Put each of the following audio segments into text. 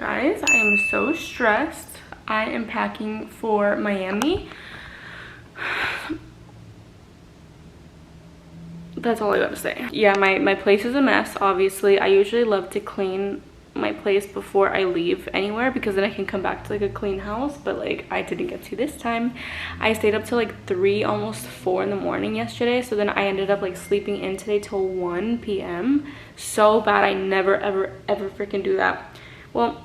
Guys, I am so stressed. I am packing for Miami. That's all I gotta say. Yeah, my place is a mess, obviously. I usually love to clean my place before I leave anywhere because then I can come back to like a clean house, but like I didn't get to this time. I stayed up till like 3, almost 4 in the morning yesterday, so then I ended up like sleeping in today till 1 p.m. So bad. I never ever freaking do that. Well,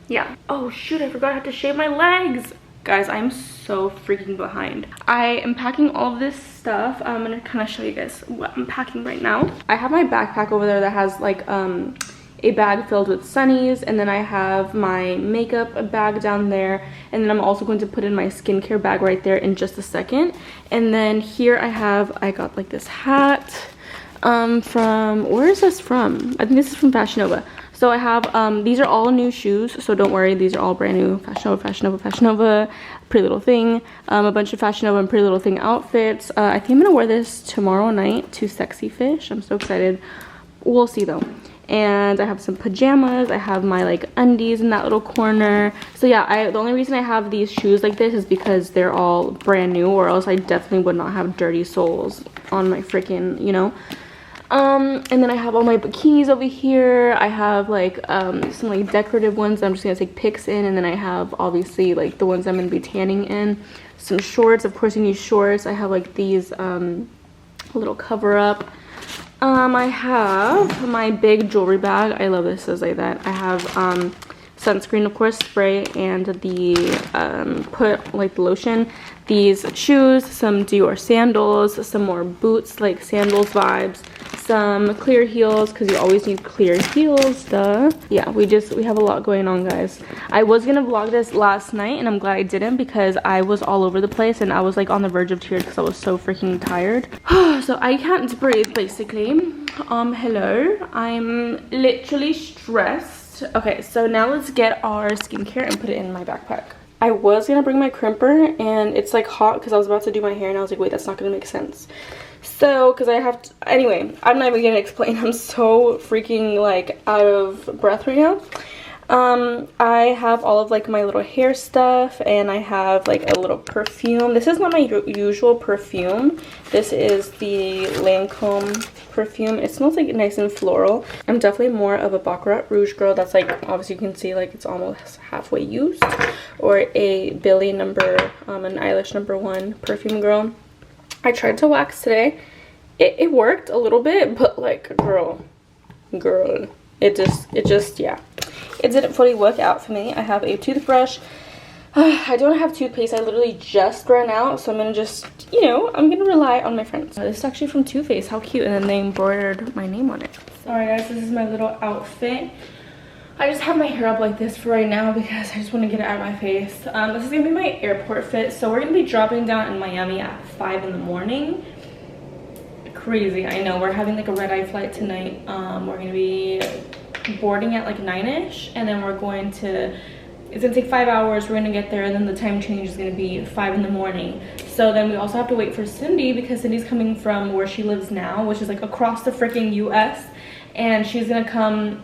yeah. Oh shoot, I forgot I have to shave my legs. Guys, I'm so freaking behind. I am packing all of this stuff. I'm gonna kind of show you guys what I'm packing right now. I have my backpack over there that has like a bag filled with sunnies, and then I have my makeup bag down there, and then I'm also going to put in my skincare bag right there in just a second. And then here I got like this hat from, where is this from? I think this is from Fashion Nova. So I have these are all new shoes, so don't worry, these are all brand new. Fashion Nova, Pretty Little Thing, a bunch of Fashion Nova and Pretty Little Thing outfits. I think I'm gonna wear this tomorrow night to Sexy Fish. I'm so excited. We'll see though. And I have some pajamas. I have my like undies in that little corner. So yeah, the only reason I have these shoes like this is because they're all brand new, or else I definitely would not have dirty soles on my freaking, you know. And then I have all my bikinis over here. I have like some like decorative ones I'm just gonna take pics in, and then I have obviously like the ones I'm gonna be tanning in. Some shorts, of course you need shorts. I have like these little cover up. I have my big jewelry bag. I love this, says like that. I have sunscreen, of course, spray, and the put like the lotion, these shoes, some Dior sandals, some more boots, like sandals vibes, some clear heels because you always need clear heels, duh. Yeah, we have a lot going on, guys. I was gonna vlog this last night and I'm glad I didn't because I was all over the place and I was like on the verge of tears because I was so freaking tired. So I can't breathe basically. Hello, I'm literally stressed. Okay, so now let's get our skincare and put it in my backpack. I was gonna bring my crimper and it's like hot because I was about to do my hair and I was like, wait, that's not gonna make sense. So, because I have to, anyway, I'm not even gonna explain. I'm so freaking like out of breath right now. I have all of like my little hair stuff, and I have like a little perfume. This is not my usual perfume. This is the Lancome perfume. It smells like nice and floral. I'm definitely more of a Baccarat Rouge girl. That's like, obviously you can see like it's almost halfway used. Or a Billie number, an Eilish #1 perfume girl. I tried to wax today. It worked a little bit, but like girl, it just yeah, it didn't fully work out for me. I have a toothbrush. I don't have toothpaste. I literally just ran out, so I'm gonna just, you know, I'm gonna rely on my friends. This is actually from Too Faced. How cute. And then they embroidered my name on it. Alright guys, this is my little outfit. I just have my hair up like this for right now because I just want to get it out of my face. This is gonna be my airport fit. So we're gonna be dropping down in Miami at 5 in the morning. Crazy, I know. We're having like a red-eye flight tonight. We're gonna be boarding at like 9ish, and then we're going to, it's gonna take 5 hours. We're gonna get there, and then the time change is gonna be 5 in the morning. So then we also have to wait for Cindy because Cindy's coming from where she lives now, which is like across the freaking US, and she's gonna come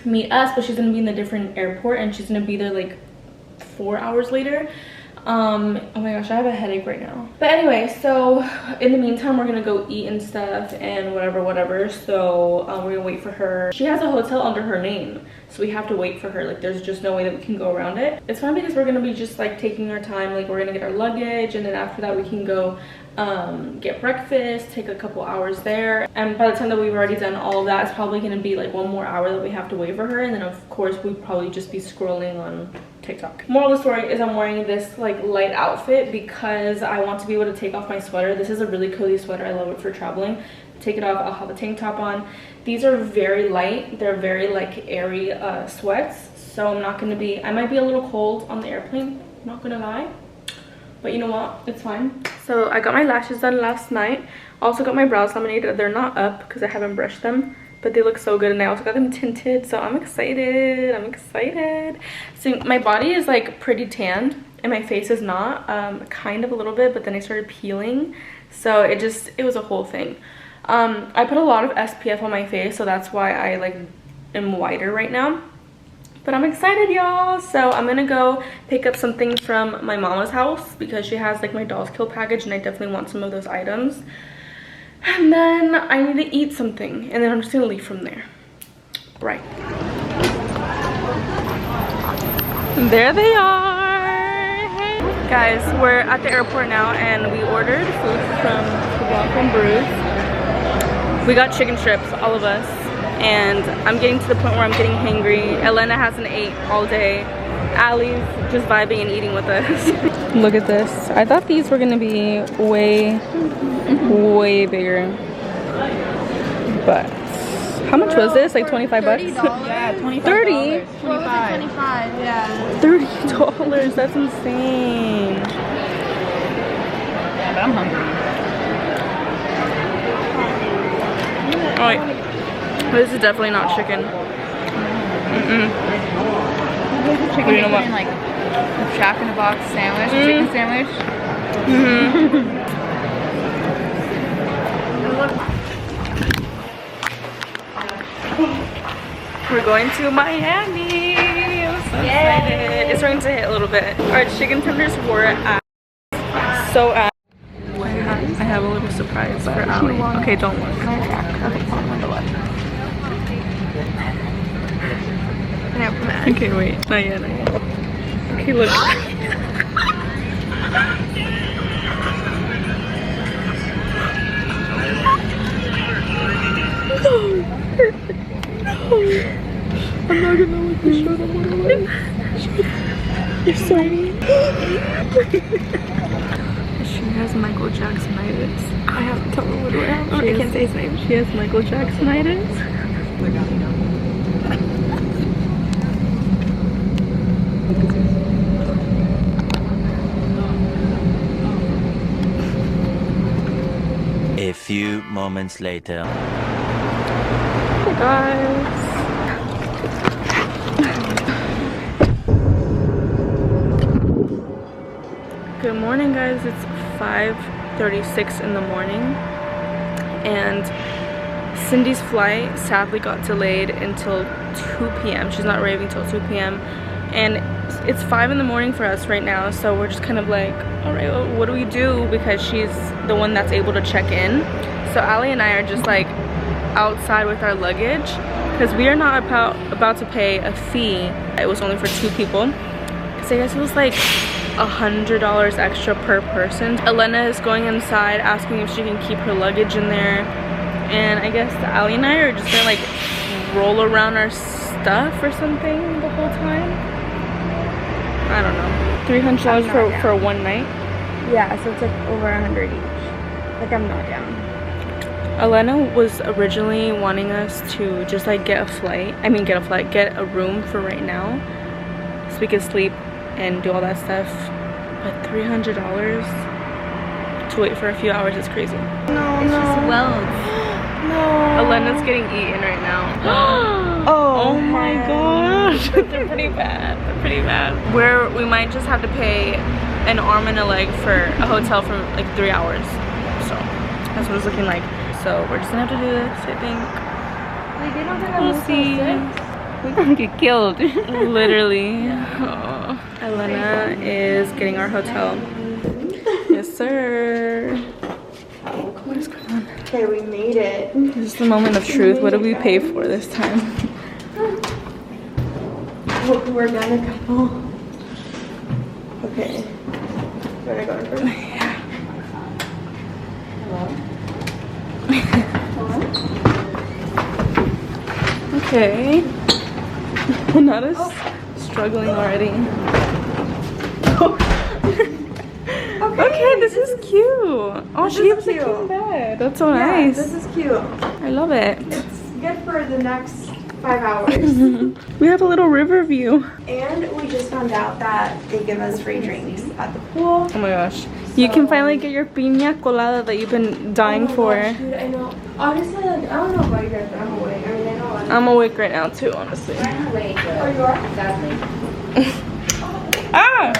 meet us, but she's gonna be in a different airport, and she's gonna be there like 4 hours later. Oh my gosh, I have a headache right now. But anyway, so in the meantime we're gonna go eat and stuff and whatever. So we're gonna wait for her. She has a hotel under her name, so we have to wait for her. Like there's just no way that we can go around it. It's fine because we're gonna be just like taking our time. Like we're gonna get our luggage, and then after that we can go get breakfast, take a couple hours there, and by the time that we've already done all of that, it's probably going to be like 1 more hour that we have to wait for her, and then of course we'd probably just be scrolling on TikTok. Moral of the story is I'm wearing this like light outfit because I want to be able to take off my sweater. This is a really cozy sweater. I love it for traveling. Take it off, I'll have a tank top on. These are very light. They're very like airy sweats, so I'm not going to be, I might be a little cold on the airplane, I'm not gonna lie. But you know what, it's fine. So I got my lashes done last night. Also got my brows laminated. They're not up because I haven't brushed them, but they look so good, and I also got them tinted, so I'm excited. So my body is like pretty tanned and my face is not, kind of a little bit, but then I started peeling, so it was a whole thing. I put a lot of SPF on my face, so that's why I like am whiter right now. But I'm excited, y'all. So I'm gonna go pick up something from my mama's house because she has like my Dolls Kill package and I definitely want some of those items. And then I need to eat something and then I'm just gonna leave from there. Right. There they are. Hey. Guys, we're at the airport now and we ordered food from Blanco and Bruce. We got chicken strips, all of us. And I'm getting to the point where I'm getting hangry. Elena hasn't ate all day. Allie's just vibing and eating with us. Look at this. I thought these were gonna be way bigger. But how much was this? Like 25 bucks? Yeah, 25. 30? 25. 25, yeah. $30. That's insane. Yeah, but I'm hungry. Oh wait. This is definitely not chicken. Chicken, you know what? in like a Jack in the Box sandwich, chicken sandwich. We're going to Miami. I'm so excited. It's starting to hit a little bit. Our chicken tenders were at so at. I have a little surprise for Allie. Okay, don't look. Okay, wait. Not yet, not yet. Okay, look. No. I'm not gonna look the show them. You're so mean. She has Michael Jacksonitis. I have to tell her what do I have. I can't say his name. She has Michael Jacksonitis. A few moments later. Hey guys. Good morning, guys. It's 5:36 in the morning and Cindy's flight sadly got delayed until 2 p.m. She's not arriving until 2 p.m. and it's 5 in the morning for us right now, so we're just kind of like, all right, well, what do we do, because she's the one that's able to check in. So Allie and I are just like outside with our luggage because we are not about to pay a fee. It was only for 2 people, so I guess it was like $100 extra per person. Elena is going inside asking if she can keep her luggage in there, and I guess Allie and I are just gonna like roll around our stuff or something the whole time. I don't know. $300 for one night. Yeah, so it's like over 100 each. Like, I'm not down. Elena was originally wanting us to just like get a room for right now so we could sleep and do all that stuff, but $300 to wait for a few hours is crazy. No, it's just wells. No. Elena's getting eaten right now. Oh my gosh. They're pretty bad. They're pretty bad. We might just have to pay an arm and a leg for a hotel for like 3 hours. So that's what it's looking like. So we're just gonna have to do this, I think. Like, they don't think We'll see. We're gonna get killed. Literally. Oh. Elena is getting our hotel. Yes, sir. What is going on? Okay, we made it. This is the moment of truth. What did we pay for this time? We're gonna couple. Okay. Where are I going first? Yeah. Hello? Okay. Not as struggling already. Okay, this is cute. Oh, she has a king bed. That's so nice. This is cute. I love it. It's good for the next 5 hours. We have a little river view. And we just found out that they give us free drinks at the pool. Oh my gosh. You can finally get your piña colada that you've been dying for. Gosh, dude, I know. Honestly, like, I don't know about you guys, but I'm awake. I mean, I know I'm awake right now too, honestly. I'm awake. Oh, you are? Sadly. Ah!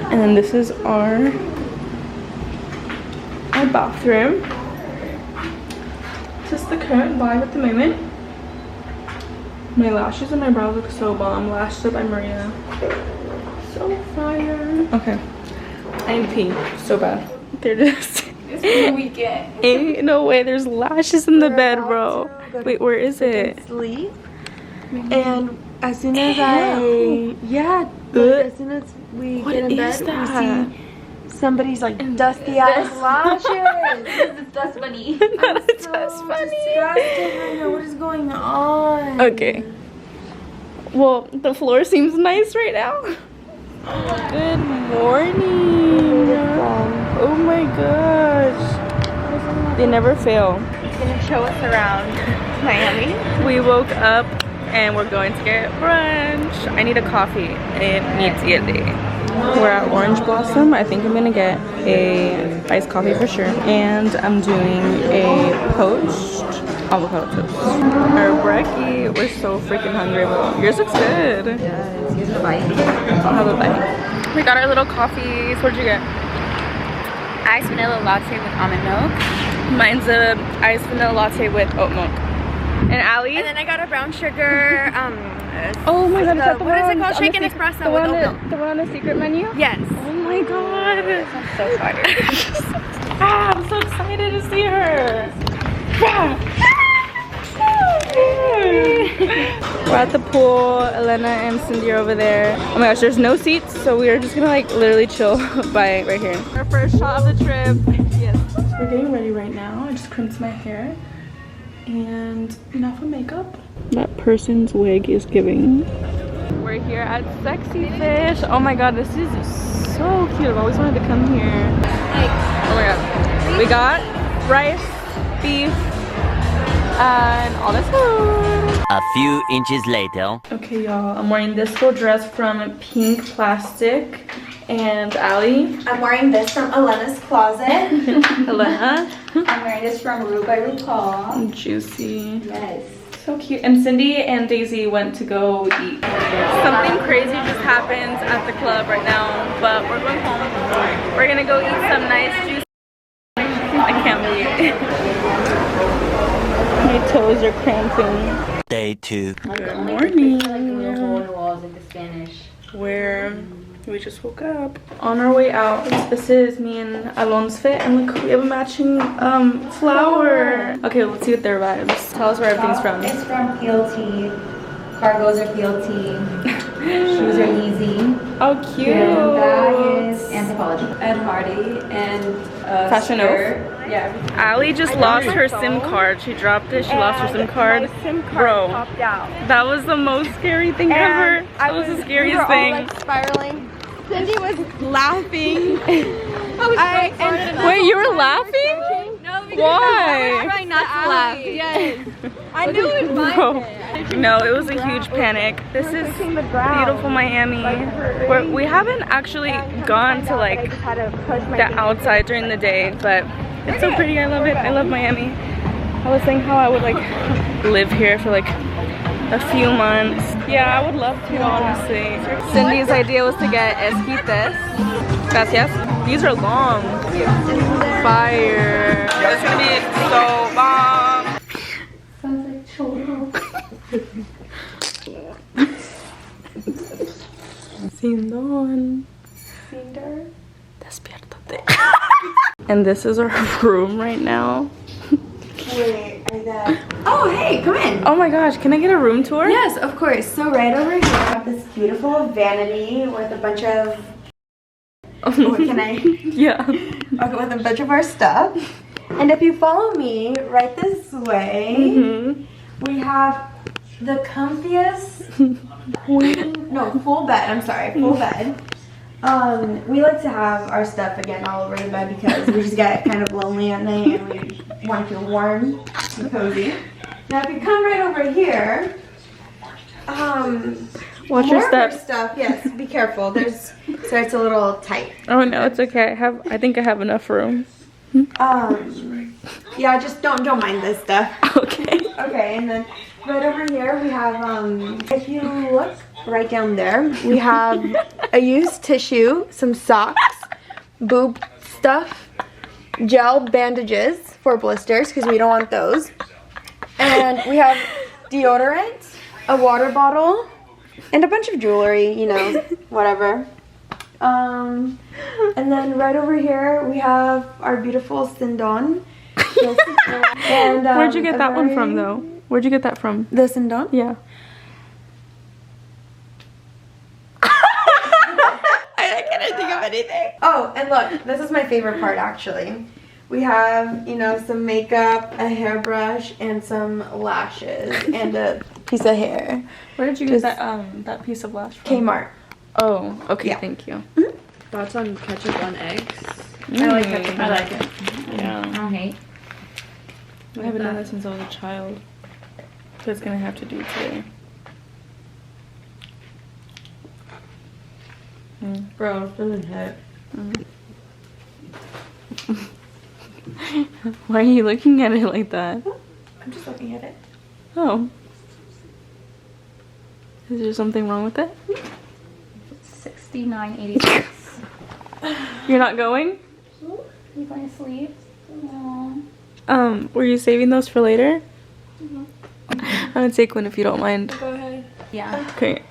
And then this is our bathroom. This is the current vibe at the moment. My lashes and my brows look so bomb. Lashed up by Maria. So fire. Okay. I need to pee so bad. They're just... It's the weekend. Ain't no way there's lashes in the bed, bro. Wait, where is it? Sleep. And as soon as as soon as we get in bed, we see somebody's like dusty ass lashes. This is Dust Bunny. Not a dust bunny. Disgusting right now. What is going on? Okay. Well, the floor seems nice right now. Good morning. Oh my gosh. They never fail. He's gonna show us around Miami. We woke up and we're going to get brunch. I need a coffee. It needs yeti. We're at Orange Blossom. I think I'm gonna get a iced coffee for sure. And I'm doing a poached avocado toast. Our brekkie, we're so freaking hungry. Yours looks good. Yes, here's the bite. I'll have a bite. We got our little coffees. What'd you get? Iced vanilla latte with almond milk. Mine's a iced vanilla latte with oat milk. And Allie? And then I got a brown sugar, Oh my god, is that the what one is it called? on the Shaken espresso the with one oat on milk. the one on the secret menu? Yes. Oh my god. So fire. I'm so excited to see her. We're at the pool. Elena and Cindy are over there. Oh my gosh, there's no seats, so we are just gonna like literally chill by right here. Our first shot of the trip. Yes. We're getting ready right now. I just crimped my hair. And enough of makeup. That person's wig is giving. We're here at Sexy Fish. Oh my god, this is so cute. I've always wanted to come here. Oh my god. We got rice, beef, and all this food. A few inches later. Okay, y'all. I'm wearing this little dress from Pink Plastic. And Allie. I'm wearing this from Elena's closet. Elena. I'm wearing this from Rue by RuPaul. Juicy. Yes. So cute. And Cindy and Daisy went to go eat. Something crazy just happens at the club right now, but we're going home. We're gonna go eat some nice juicy. I can't believe it. My toes are cramping. Day 2. Good morning. Hole in the walls like the Spanish. Where we just woke up. On our way out, this is me and Alon's fit, and look, we have a matching flower. Okay, let's see what their vibes. Tell us where everything's from. It's from PLT. Cargos are PLT. Shoes are Yeezy. Oh, cute. And bag is Anthropology. Ed Hardy and Fashion skirt. Yeah. Allie just lost her SIM card. She dropped it. She lost her SIM card. My SIM card Bro, popped out. that was the most scary thing ever. That was the scariest thing. We were all, like, spiraling. Cindy was laughing. Wait, you were laughing? No, because Why? I was trying not to laugh. Yes. I knew it was mine. No, it was a huge panic. This is beautiful Miami. We haven't actually gone to like the outside during the day, but it's so pretty. I love it. I love Miami. I was saying how I would like live here for like a few months. Yeah, I would love to, honestly. Cindy's idea was to get esquites. Gracias. These are long. Fire. It's gonna be so bomb. Sounds like cholo. Sindon. Despiértate. And this is our room right now. Wait, Aidette. Oh, hey, come in. Oh my gosh, can I get a room tour? Yes, of course. So right over here, I have this beautiful vanity with a bunch of. What can I? Yeah. Okay, with a bunch of our stuff. And if you follow me right this way, we have the comfiest full bed. I'm sorry, full bed. We like to have our stuff again all over the bed because we just get kind of lonely at night and we want to feel warm and cozy. Now if you come right over here, Watch your steps. stuff. Yes, be careful. There's so it's a little tight. Oh no, it's okay. I think I have enough room. Yeah, just don't mind this stuff. Okay. Okay, and then right over here we have if you look right down there, we have a used tissue, some socks, boob stuff, gel bandages for blisters because we don't want those. And we have deodorant, a water bottle, and a bunch of jewelry, you know, whatever. And then right over here we have our beautiful Sindon. And, Where'd you get that one from though? Where'd you get that from? The Sindon? Yeah. I can't think of anything. Oh, and look, this is my favorite part actually. We have, you know, some makeup, a hairbrush, and some lashes, and a piece of hair. Where did you get that piece of lash from? Kmart. Oh, okay, Yeah. thank you. Thoughts on ketchup on eggs? I like ketchup. I like it. Yeah. I don't hate. I haven't done that since I was a child. So it's gonna have to do today. Bro, it doesn't hit. Why are you looking at it like that? I'm just looking at it. Oh. Is there something wrong with it? 69.86. You're not going? You going to sleep? Aww. Were you saving those for later? I'm gonna take one if you don't mind. Go ahead. Yeah. Okay.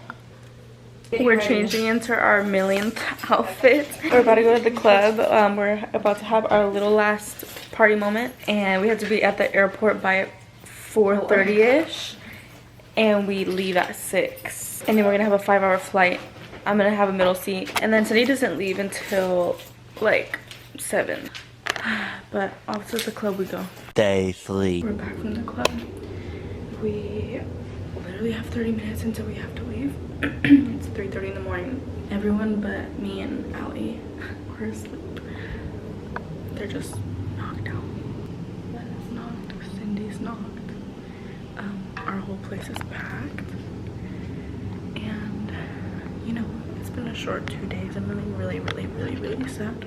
We're changing into our millionth outfit. We're about to go to the club. We're about to have our little last party moment, and we have to be at the airport by 4:30ish, and we leave at 6. And then we're gonna have a 5-hour flight. I'm gonna have a middle seat, and then Sunny doesn't leave until like 7. But off to the club we go. Day 3. We're back from the club. We literally have 30 minutes until we have to leave. It's 3:30 in the morning. Everyone but me and Allie are asleep. They're just knocked out. Ben's knocked. Cindy's knocked. Our whole place is packed. And, you know, it's been a short 2 days. I'm really sad.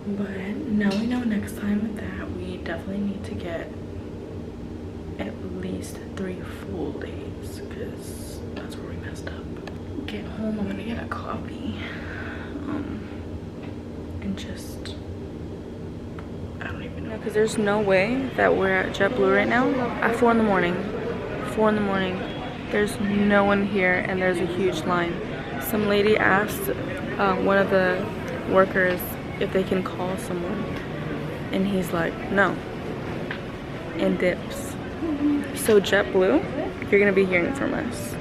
But now we know next time that we definitely need to get at least 3 full days, because that's where we messed up. Get home, I'm gonna get a coffee, and just, I don't even know, because there's no way that we're at JetBlue right now at 4 in the morning. 4 in the morning. There's no one here, and there's a huge line. Some lady asked one of the workers if they can call someone, and he's like, no, and dips. So JetBlue, you're gonna be hearing from us.